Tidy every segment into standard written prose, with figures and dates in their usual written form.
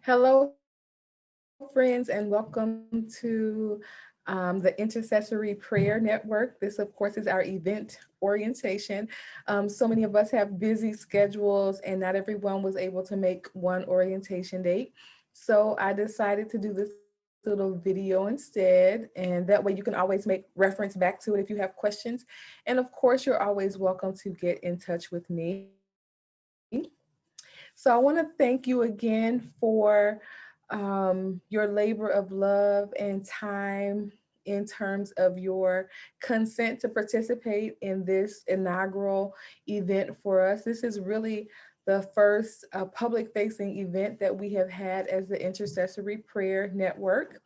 Hello, friends, and welcome to the Intercessory Prayer Network. This, of course, is our event orientation. So many of us have busy schedules, and not everyone was able to make one orientation date. So I decided to do this little video instead, and that way you can always make reference back to it if you have questions. And of course, you're always welcome to get in touch with me. So I want to thank you again for your labor of love and time in terms of your consent to participate in this inaugural event for us. This is really the first public facing event that we have had as the Intercessory Prayer Network.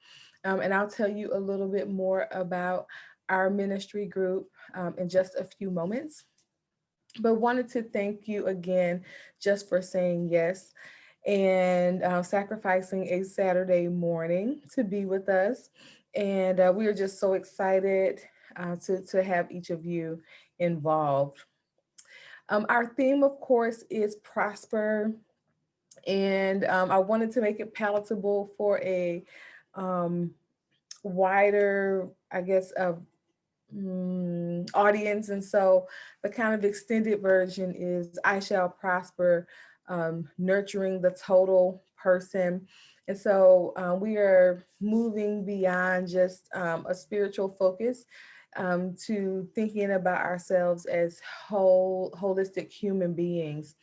And I'll tell you a little bit more about our ministry group in just a few moments, but wanted to thank you again just for saying yes and sacrificing a Saturday morning to be with us. And we are just so excited to have each of you involved. Our theme, of course, is prosper. And I wanted to make it palatable for a um, wider, I guess, audience. And so the kind of extended version is I shall prosper, nurturing the total person. And so we are moving beyond just a spiritual focus to thinking about ourselves as holistic human beings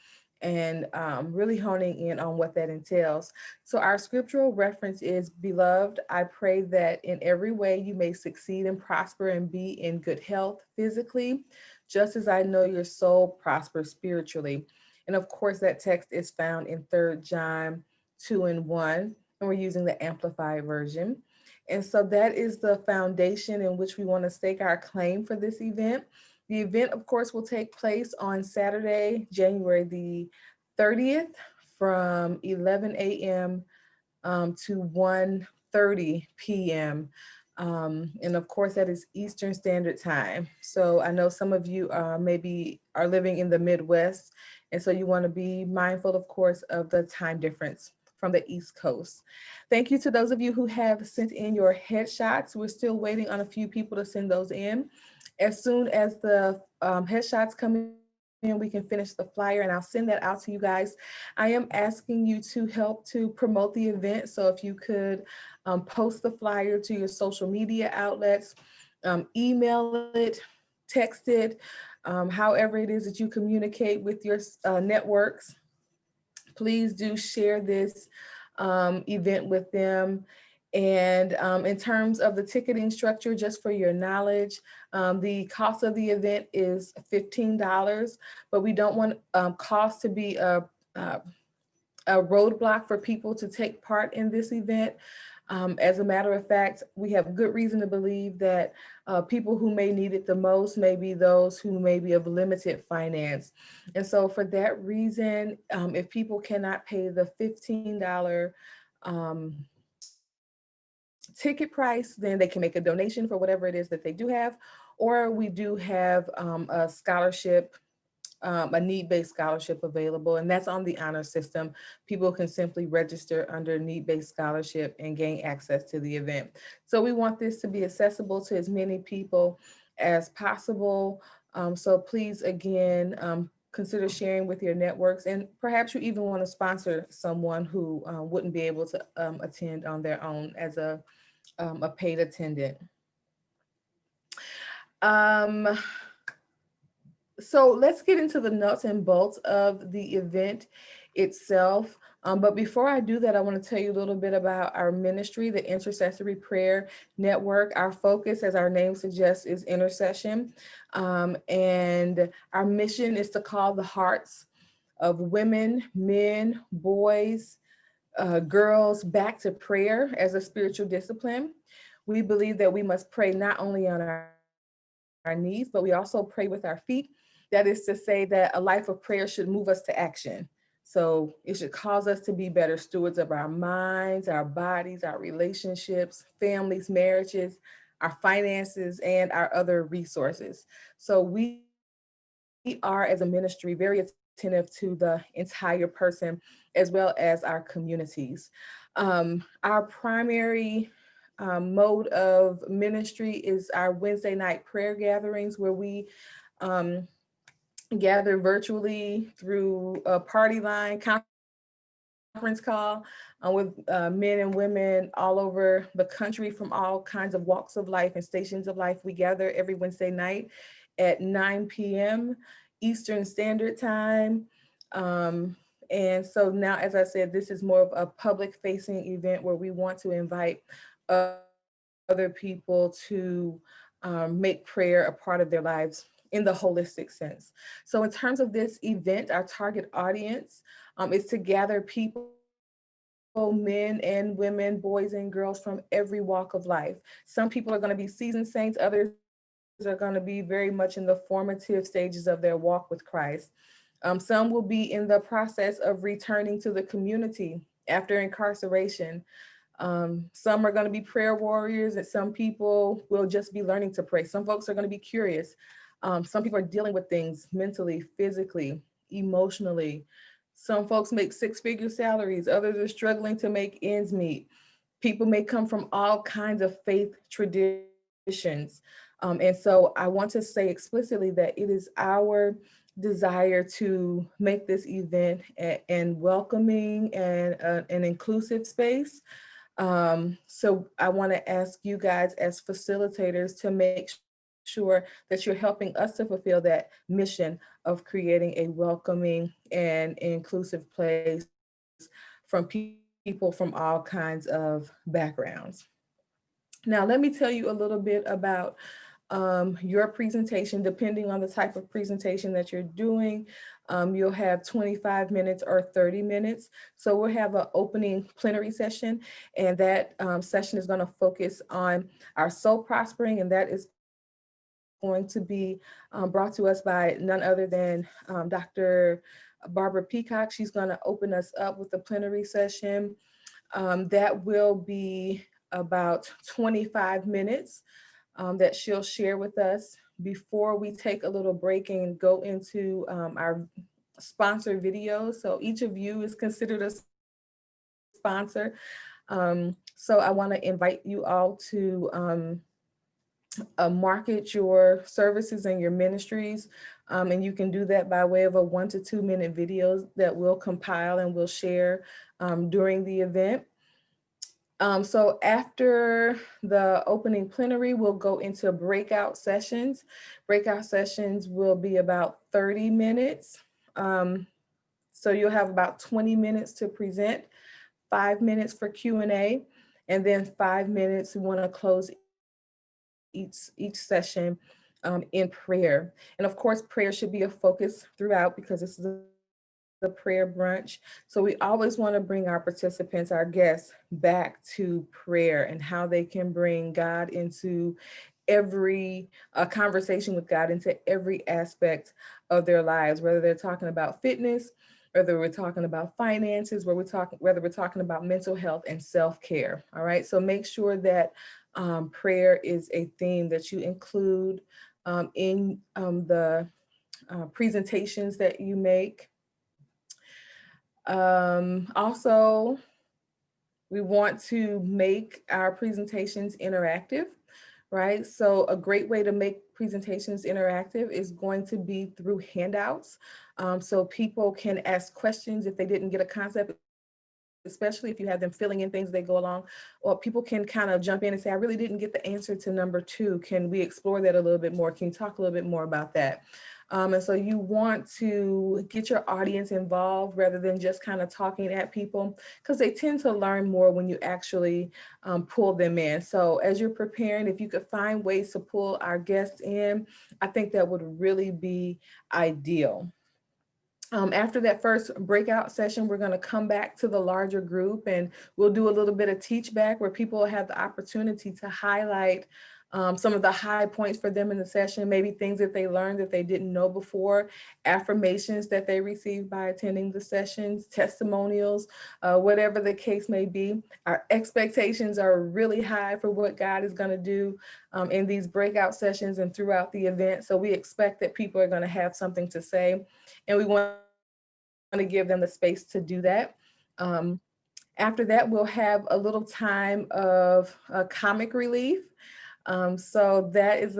and really honing in on what that entails. So, our scriptural reference is Beloved, I pray that in every way you may succeed and prosper and be in good health physically, just as I know your soul prospers spiritually. And of course, that text is found in 3rd John 2 and 1, and we're using the Amplified version. And so that is the foundation in which we want to stake our claim for this event. The event, of course, will take place on Saturday, January the 30th from 11 a.m. To 1:30 p.m. And of course, that is Eastern Standard Time. So I know some of you maybe are living in the Midwest, and so you want to be mindful, of course, of the time difference from the East Coast. Thank you to those of you who have sent in your headshots. We're still waiting on a few people to send those in. As soon as the headshots come in, we can finish the flyer and I'll send that out to you guys. I am asking you to help to promote the event. So if you could post the flyer to your social media outlets, email it, text it, however it is that you communicate with your networks, please do share this event with them. And in terms of the ticketing structure, just for your knowledge, the cost of the event is $15, but we don't want cost to be a roadblock for people to take part in this event. As a matter of fact, we have good reason to believe that people who may need it the most may be those who may be of limited finance. And so for that reason, if people cannot pay the $15 um, ticket price, then they can make a donation for whatever it is that they do have. Or we do have a scholarship, a need-based scholarship available, and that's on the honor system. People can simply register under need-based scholarship and gain access to the event. So we want this to be accessible to as many people as possible. So please, again, consider sharing with your networks, and perhaps you even want to sponsor someone who wouldn't be able to attend on their own as a paid attendant. Um, So let's get into the nuts and bolts of the event itself. But before I do that, I want to tell you a little bit about our ministry, the Intercessory Prayer Network. Our focus, as our name suggests, is intercession. And our mission is to call the hearts of women, men, boys, girls back to prayer as a spiritual discipline. We believe that we must pray not only on our knees, but we also pray with our feet. That is to say that a life of prayer should move us to action. So it should cause us to be better stewards of our minds, our bodies, our relationships, families, marriages, our finances, and our other resources. So we are, as a ministry, very attentive attentive to the entire person as well as our communities. Our primary mode of ministry is our Wednesday night prayer gatherings, where we um, gather virtually through a party line conference call with men and women all over the country from all kinds of walks of life and stations of life. We gather every Wednesday night at 9 p.m. Eastern Standard Time. Um, and so now, as I said, this is more of a public facing event where we want to invite other people to make prayer a part of their lives in the holistic sense. So in terms of this event, our target audience is to gather people, men and women, boys and girls from every walk of life. Some people are going to be seasoned saints, others are going to be very much in the formative stages of their walk with Christ. Some will be in the process of returning to the community after incarceration. Some are going to be prayer warriors, and some people will just be learning to pray. Some folks are going to be curious. Some people are dealing with things mentally, physically, emotionally. Some folks make six-figure salaries, others are struggling to make ends meet. People may come from all kinds of faith traditions. And so I want to say explicitly that it is our desire to make this event and welcoming and an inclusive space. So I want to ask you guys as facilitators to make sure that you're helping us to fulfill that mission of creating a welcoming and inclusive place from people from all kinds of backgrounds. Now, let me tell you a little bit about your presentation. Depending on the type of presentation that you're doing, you'll have 25 minutes or 30 minutes. So we'll have an opening plenary session, and that session is going to focus on our soul prospering, and that is going to be brought to us by none other than Dr. Barbara Peacock. She's going to open us up with the plenary session. That will be about 25 minutes that she'll share with us before we take a little break and go into our sponsor videos. So each of you is considered a sponsor. So I want to invite you all to market your services and your ministries. And you can do that by way of a 1 to 2 minute videos that we'll compile and we'll share during the event. So after the opening plenary, we'll go into breakout sessions. Breakout sessions will be about 30 minutes. So you'll have about 20 minutes to present, 5 minutes for Q&A, and then 5 minutes we want to close each session in prayer. And of course, prayer should be a focus throughout because this is a prayer brunch. So we always want to bring our participants, our guests, back to prayer and how they can bring God into every conversation with God, into every aspect of their lives, whether they're talking about fitness, whether we're talking about finances, whether we're talking about mental health and self-care. All right. So make sure that prayer is a theme that you include in the presentations that you make. Also, we want to make our presentations interactive, right? So a great way to make presentations interactive is going to be through handouts. So people can ask questions if they didn't get a concept, especially if you have them filling in things as they go along, or people can kind of jump in and say, I really didn't get the answer to number 2. Can we explore that a little bit more? Can you talk a little bit more about that? And so you want to get your audience involved rather than just kind of talking at people, because they tend to learn more when you actually pull them in. So as you're preparing, if you could find ways to pull our guests in, I think that would really be ideal. After that first breakout session, we're going to come back to the larger group and we'll do a little bit of teach back where people will have the opportunity to highlight some of the high points for them in the session, maybe things that they learned that they didn't know before, affirmations that they received by attending the sessions, testimonials, whatever the case may be. Our expectations are really high for what God is going to do in these breakout sessions and throughout the event. So we expect that people are going to have something to say, and we want to to give them the space to do that. Um, After that, we'll have a little time of comic relief. So that is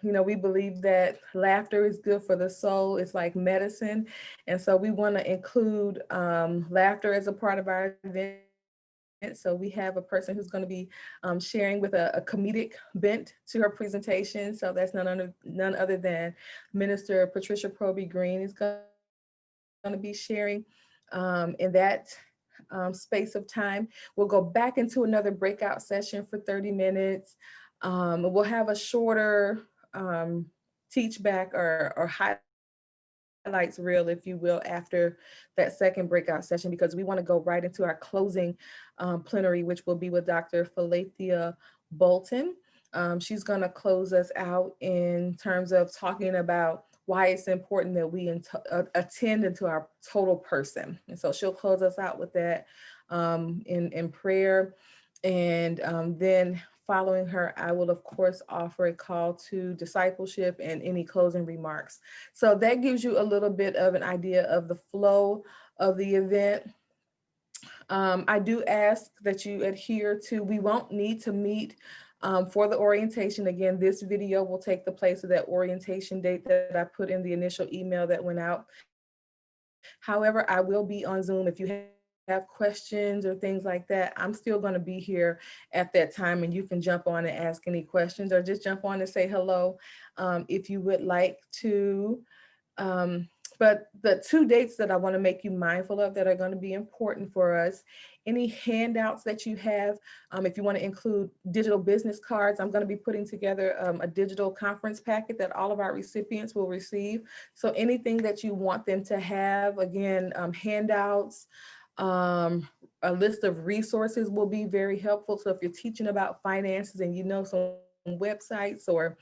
we believe that laughter is good for the soul. It's like medicine. And so we want to include laughter as a part of our event. So we have a person who's going to be sharing with a comedic bent to her presentation. So that's none other than Minister Patricia Proby Green is going to be sharing in that space of time. We'll go back into another breakout session for 30 minutes. We'll have a shorter teach back or highlights reel, if you will, after that second breakout session, because we want to go right into our closing plenary, which will be with Dr. Falathea Bolton. She's going to close us out in terms of talking about why it's important that we attend into our total person. And so she'll close us out with that in prayer. And then following her, I will, of course, offer a call to discipleship and any closing remarks. So that gives you a little bit of an idea of the flow of the event. I do ask that you adhere to, we won't need to meet for the orientation. Again, this video will take the place of that orientation date that I put in the initial email that went out. However, I will be on Zoom. If you have questions or things like that, I'm still going to be here at that time, and you can jump on and ask any questions or just jump on and say hello if you would like to. Um, but the two dates that I want to make you mindful of that are going to be important for us, any handouts that you have, if you want to include digital business cards, I'm going to be putting together a digital conference packet that all of our recipients will receive. So anything that you want them to have, again, handouts, a list of resources will be very helpful. So if you're teaching about finances and you know some websites or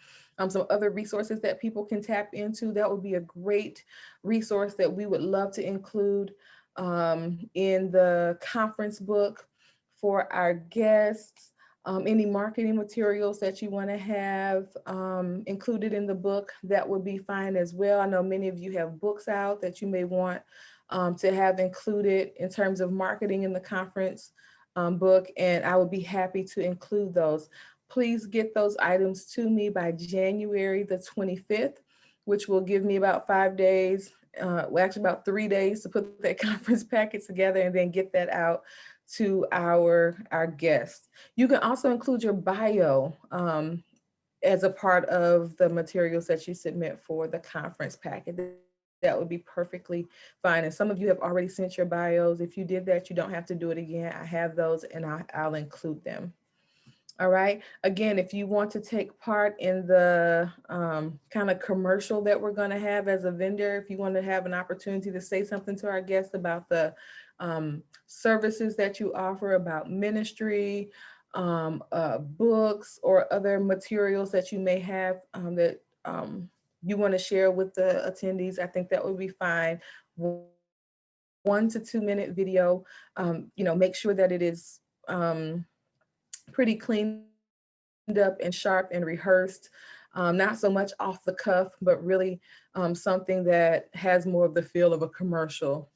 some other resources that people can tap into, that would be a great resource that we would love to include in the conference book for our guests. Any marketing materials that you want to have included in the book, that would be fine as well. I know many of you have books out that you may want to have included in terms of marketing in the conference book, and I would be happy to include those. Please get those items to me by January the 25th, which will give me about 5 days, well, actually about 3 days to put that conference packet together and then get that out to our guests. You can also include your bio as a part of the materials that you submit for the conference packet. That would be perfectly fine. And some of you have already sent your bios. If you did that, you don't have to do it again. I have those and I'll include them. All right. Again, if you want to take part in the kind of commercial that we're going to have as a vendor, if you want to have an opportunity to say something to our guests about the services that you offer, about ministry, books, or other materials that you may have that you want to share with the attendees, I think that would be fine. 1 to 2 minute video, make sure that it is pretty cleaned up and sharp and rehearsed, not so much off the cuff, but really something that has more of the feel of a commercial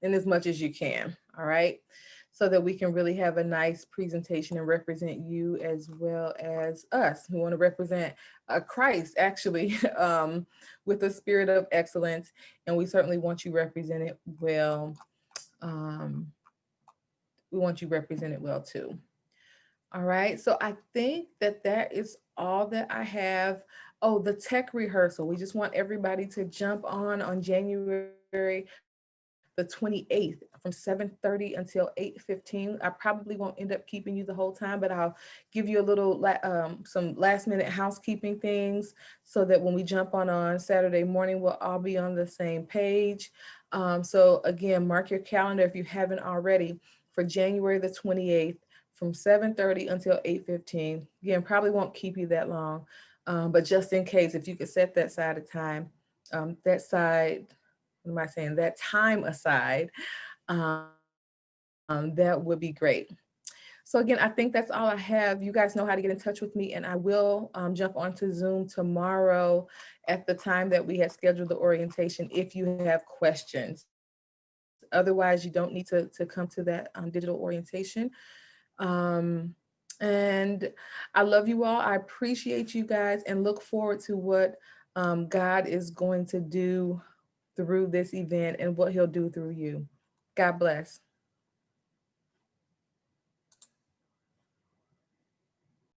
in as much as you can. All right. So that we can really have a nice presentation and represent you as well as us. We want to represent Christ, actually, with a spirit of excellence. And we certainly want you represented well. Um, we want you represented well too. All right, so I think that that is all that I have. Oh, the tech rehearsal. We just want everybody to jump on January the 28th from 7:30 until 8:15. I probably won't end up keeping you the whole time, but I'll give you a little some last minute housekeeping things so that when we jump on Saturday morning, we'll all be on the same page. So again, mark your calendar if you haven't already for January the 28th from 7:30 until 8:15. Again, probably won't keep you that long, but just in case, if you could set that side of time, what am I saying? That time aside, that would be great. So again, I think that's all I have. You guys know how to get in touch with me, and I will jump onto Zoom tomorrow at the time that we had scheduled the orientation if you have questions. Otherwise, you don't need to come to that digital orientation. Um, and I love you all. I appreciate you guys and look forward to what God is going to do through this event and what he'll do through you. God bless.